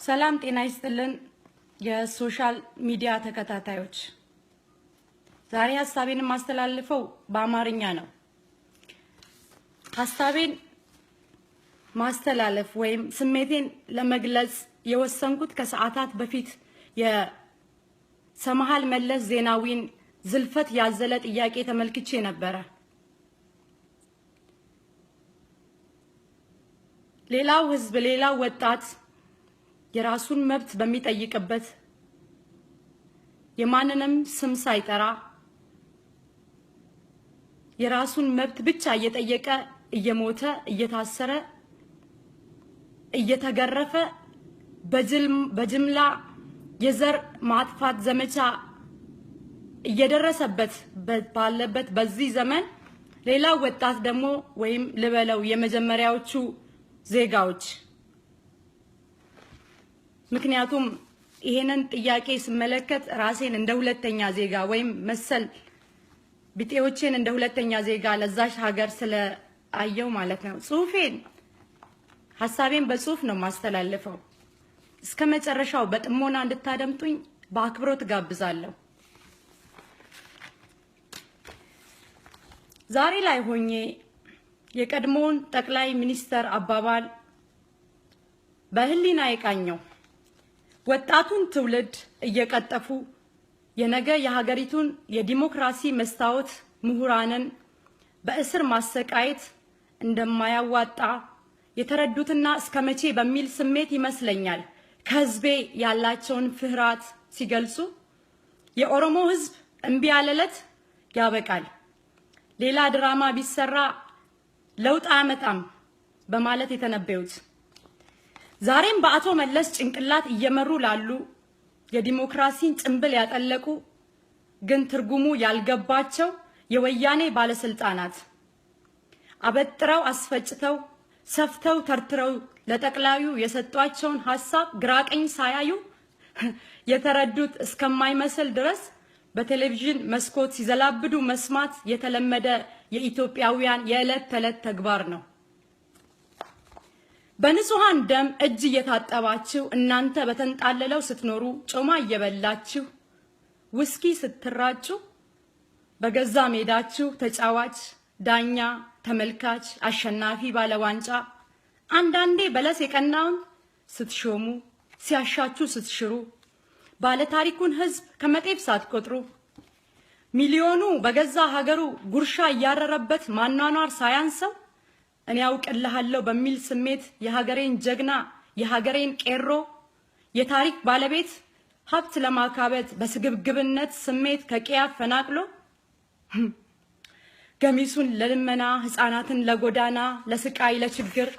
ሰላም ጤና ይስጥልን የሶሻል ሚዲያ ተከታታዮች ዛሬ ሐሳቤን ማስተላልፈው በአማርኛ ነው። ሐሳቤን ማስተላለፍ ወይም ስሜቴን ለመግለጽ የወሰንኩት ከሰዓታት በፊት የሰማሃል መለስ ዜናዊን ዝልፈት ያዘለ ጥያቄ ተመልክቼ ነበር። ሌላው ህዝብ ሌላው ወጣት የራሱን መብት በሚጠይቅበት የማንንም ስም ሳይጠራ የራሱን መብት ብቻ እየጠየቀ እየሞተ እየታሰረ እየተገረፈ በጅምላ የዘር ማጥፋት ዘመቻ እየደረሰበት ባለበት በዚህ ዘመን ሌላው ወጣት ደግሞ ወይም ልበለው የመጀመሪያዎቹ ዜጋዎች ምክንያቱም ይሄንን ጥያቄ ስመለከት ራሴን እንደ ሁለተኛ ዜጋ ወይም መሰል ቢጤዎችን እንደ ሁለተኛ ዜጋ ለዛሽ ሀገር ስለአየው ማለት ነው። ጽሁፌን ሐሳቤን በጽሁፍ ነው ማስተላለፈው። እስከ መጨረሻው በጥሞና እንድታደምጡኝ በአክብሮት ጋብዛለሁ። ዛሬ ላይ ሆኜ የቀድሞውን ጠቅላይ ሚኒስተር አባባል በህሊና የቃኘው ወጣቱን ትውልድ እየቀጠፉ የነገ የሀገሪቱን የዲሞክራሲ መስታወት ምሁራንን በእስር ማሰቃየት እንደማያዋጣ የተረዱትና እስከመቼ በሚል ስሜት ይመስለኛል ከህዝቤ ያላቸውን ፍርሃት ሲገልጹ የኦሮሞ ህዝብ እምቢ ያለለት ያበቃል፣ ሌላ ድራማ ቢሰራ ለውጥ አያመጣም በማለት የተነበዩት ዛሬም በአቶ መለስ ጭንቅላት እየመሩ ላሉ የዲሞክራሲን ጭንብል ያጠለቁ ግን ትርጉሙ ያልገባቸው የወያኔ ባለስልጣናት አበጥረው አስፈጭተው ሰፍተው ተርትረው ለጠቅላዩ የሰጧቸውን ሐሳብ ግራቀኝ ሳያዩ የተረዱት እስከማይመስል ድረስ በቴሌቪዥን መስኮት ሲዘላብዱ መስማት የተለመደ የኢትዮጵያውያን የዕለት ተዕለት ተግባር ነው። በንጹሃን ደም እጅ እየታጠባችሁ እናንተ በተንጣለለው ስትኖሩ ጮማ እየበላችሁ ውስኪ ስትራጩ በገዛ ሜዳችሁ ተጫዋች ዳኛ ተመልካች አሸናፊ ባለዋንጫ አንዳንዴ በለስ የቀናውን ስትሾሙ ሲያሻችሁ ስትሽሩ ባለታሪኩን ህዝብ ከመጤፍ ሳትቆጥሩ ሚሊዮኑ በገዛ ሀገሩ ጉርሻ እያረረበት ማኗኗር ሳያንሰው እኔ አውቅልሃለሁ በሚል ስሜት የሀገሬን ጀግና የሀገሬን ቄሮ የታሪክ ባለቤት ሀብት ለማካበት በስግብግብነት ስሜት ከቀያ ፈናቅሎ ገሚሱን ለልመና ህፃናትን ለጎዳና ለስቃይ ለችግር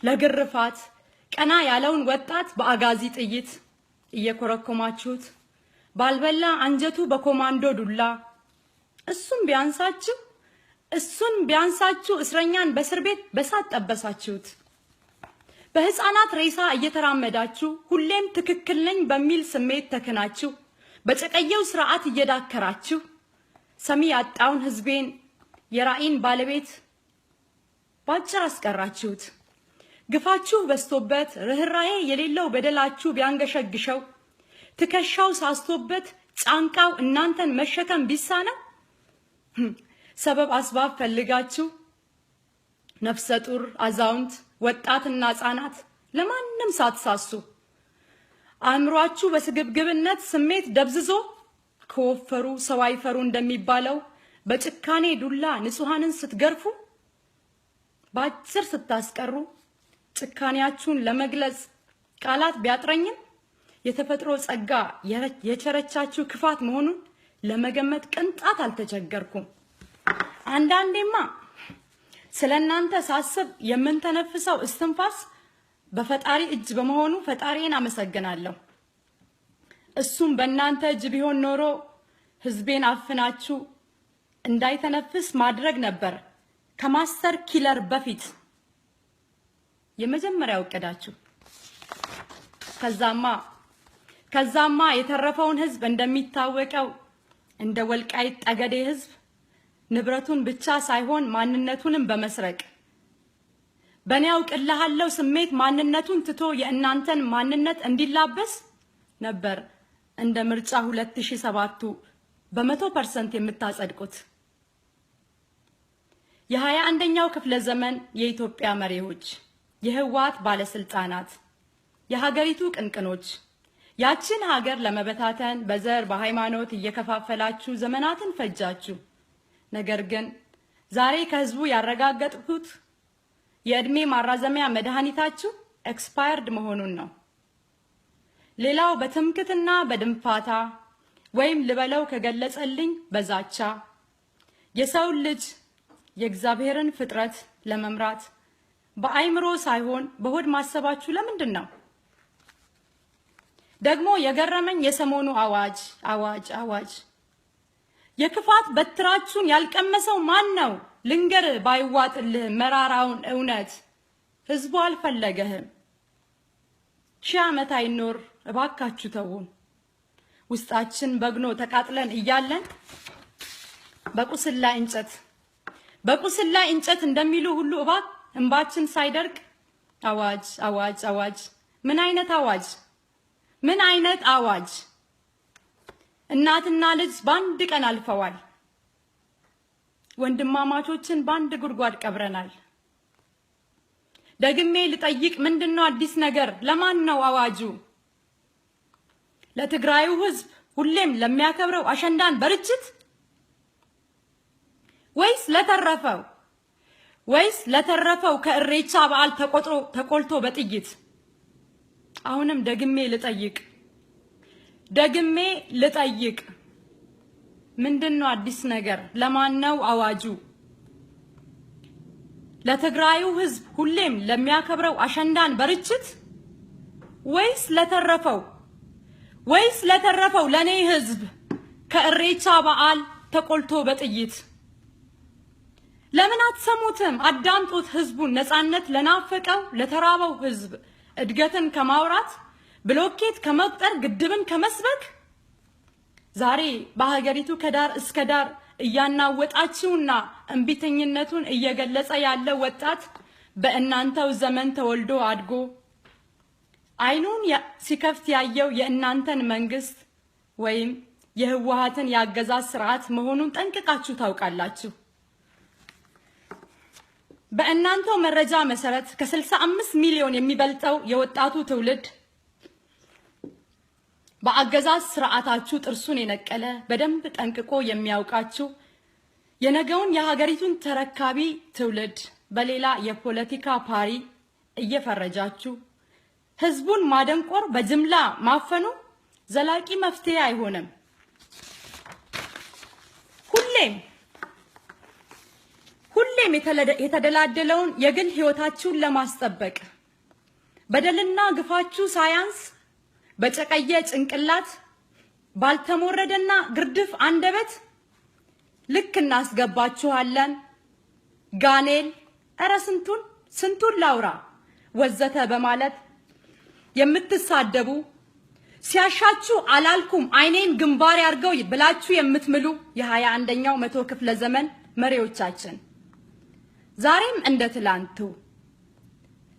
ለግርፋት ቀና ያለውን ወጣት በአጋዚ ጥይት እየኮረኮማችሁት ባልበላ አንጀቱ በኮማንዶ ዱላ እሱን ቢያንሳችሁ እስረኛን በእስር ቤት በሳት ጠበሳችሁት። በህፃናት ሬሳ እየተራመዳችሁ ሁሌም ትክክል ነኝ በሚል ስሜት ተከናችሁ በጨቀየው ስርዓት እየዳከራችሁ ሰሚ ያጣውን ህዝቤን የራኢን ባለቤት ባጭር አስቀራችሁት። ግፋችሁ በስቶበት ርህራሄ የሌለው በደላችሁ ቢያንገሸግሸው ትከሻው ሳስቶበት ጫንቃው እናንተን መሸከም ቢሳነው ሰበብ አስባብ ፈልጋችሁ ነፍሰ ጡር አዛውንት ወጣትና ህፃናት ለማንም ሳትሳሱ አእምሯችሁ በስግብግብነት ስሜት ደብዝዞ ከወፈሩ ሰው አይፈሩ እንደሚባለው በጭካኔ ዱላ ንጹሃንን ስትገርፉ ባጭር ስታስቀሩ ጭካኔያችሁን ለመግለጽ ቃላት ቢያጥረኝም የተፈጥሮ ጸጋ የቸረቻችሁ ክፋት መሆኑን ለመገመት ቅንጣት አልተቸገርኩም። አንዳንዴማ ስለናንተ ሳስብ የምንተነፍሰው እስትንፋስ በፈጣሪ እጅ በመሆኑ ፈጣሪን አመሰግናለሁ። እሱም በእናንተ እጅ ቢሆን ኖሮ ህዝቤን አፍናችሁ እንዳይተነፍስ ማድረግ ነበር ከማስተር ኪለር በፊት የመጀመሪያው እቅዳችሁ። ከዛማ የተረፈውን ህዝብ እንደሚታወቀው እንደ ወልቃይት ጠገዴ ህዝብ ንብረቱን ብቻ ሳይሆን ማንነቱንም በመስረቅ በእኔ አውቅልሃለሁ ስሜት ማንነቱን ትቶ የእናንተን ማንነት እንዲላበስ ነበር እንደ ምርጫ 2007 በ100% የምታጸድቁት። የ21ኛው ክፍለ ዘመን የኢትዮጵያ መሪዎች፣ የህወሓት ባለስልጣናት፣ የሀገሪቱ ቅንቅኖች ያችን ሀገር ለመበታተን በዘር በሃይማኖት እየከፋፈላችሁ ዘመናትን ፈጃችሁ። ነገር ግን ዛሬ ከህዝቡ ያረጋገጥኩት የእድሜ ማራዘሚያ መድኃኒታችሁ ኤክስፓየርድ መሆኑን ነው። ሌላው በትምክትና በድንፋታ ወይም ልበለው ከገለጸልኝ በዛቻ የሰው ልጅ የእግዚአብሔርን ፍጥረት ለመምራት በአይምሮ ሳይሆን በሆድ ማሰባችሁ ለምንድን ነው? ደግሞ የገረመኝ የሰሞኑ አዋጅ የክፋት በትራችሁን ያልቀመሰው ማን ነው? ልንገር ባይዋጥልህ መራራውን እውነት ህዝቡ አልፈለገህም። 1000 ዓመት አይኖር እባካችሁ ተውን። ውስጣችን በግኖ ተቃጥለን እያለን በቁስል ላይ እንጨት እንደሚሉ ሁሉ እባክ እንባችን ሳይደርቅ አዋጅ! ምን አይነት አዋጅ! እናትና ልጅ በአንድ ቀን አልፈዋል። ወንድማማቾችን በአንድ ጉድጓድ ቀብረናል። ደግሜ ልጠይቅ፣ ምንድነው አዲስ ነገር? ለማን ነው አዋጁ? ለትግራዩ ህዝብ ሁሌም ለሚያከብረው አሸንዳን በርችት ወይስ ለተረፈው ከእሬቻ በዓል ተቆልቶ በጥይት? አሁንም ደግሜ ልጠይቅ ምንድነው አዲስ ነገር? ለማን ነው አዋጁ? ለትግራዩ ህዝብ ሁሌም ለሚያከብረው አሸንዳን በርችት ወይስ ለተረፈው ለኔ ህዝብ ከእሬቻ በዓል ተቆልቶ በጥይት? ለምን አትሰሙትም? አዳምጡት። ህዝቡን ነፃነት ለናፈቀው ለተራበው ህዝብ እድገትን ከማውራት ብሎኬት ከመቁጠር ግድብን ከመስበክ ዛሬ በሀገሪቱ ከዳር እስከ ዳር እያናወጣችውና እንቢተኝነቱን እየገለጸ ያለ ወጣት በእናንተው ዘመን ተወልዶ አድጎ አይኑን ሲከፍት ያየው የእናንተን መንግስት ወይም የህወሓትን ያገዛዝ ስርዓት መሆኑን ጠንቅቃችሁ ታውቃላችሁ። በእናንተው መረጃ መሰረት ከ65 ሚሊዮን የሚበልጠው የወጣቱ ትውልድ በአገዛዝ ስርዓታችሁ ጥርሱን የነቀለ በደንብ ጠንቅቆ የሚያውቃችሁ የነገውን የሀገሪቱን ተረካቢ ትውልድ በሌላ የፖለቲካ ፓሪ እየፈረጃችሁ ህዝቡን ማደንቆር በጅምላ ማፈኑ ዘላቂ መፍትሄ አይሆንም። ሁሌም የተደላደለውን የግል ህይወታችሁን ለማስጠበቅ በደልና ግፋችሁ ሳያንስ በጨቀየ ጭንቅላት ባልተሞረደና ግርድፍ አንደበት ልክ እናስገባችኋለን። ጋኔል እረ ስንቱን ላውራ ወዘተ በማለት የምትሳደቡ ሲያሻችሁ አላልኩም አይኔን ግንባር ያርገው ብላችሁ የምትምሉ የ21ኛው መቶ ክፍለ ዘመን መሪዎቻችን ዛሬም እንደ ትላንቱ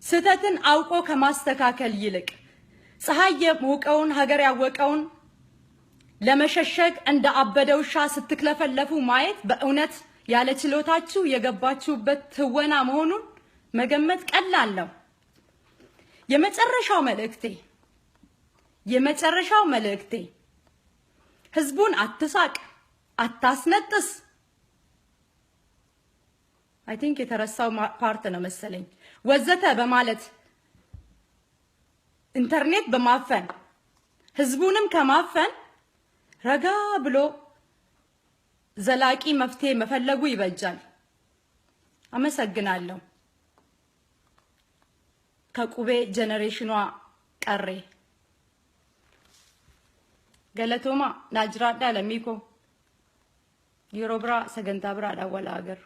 ስህተትን አውቆ ከማስተካከል ይልቅ ፀሐይ የሞቀውን ሀገር ያወቀውን ለመሸሸግ እንደ አበደ ውሻ ስትክለፈለፉ ማየት በእውነት ያለ ችሎታችሁ የገባችሁበት ትወና መሆኑን መገመት ቀላል ነው። የመጨረሻው መልእክቴ ህዝቡን አትሳቅ፣ አታስነጥስ። አይ ቲንክ የተረሳው ፓርት ነው መሰለኝ ወዘተ በማለት ኢንተርኔት በማፈን ህዝቡንም ከማፈን ረጋ ብሎ ዘላቂ መፍትሄ መፈለጉ ይበጃል። አመሰግናለሁ። ከቁቤ ጀነሬሽኗ ቀሬ ገለቶማ ናጅራዳ ለሚኮ ይሮብራ ሰገንታ ብራ ዳወላ ሀገር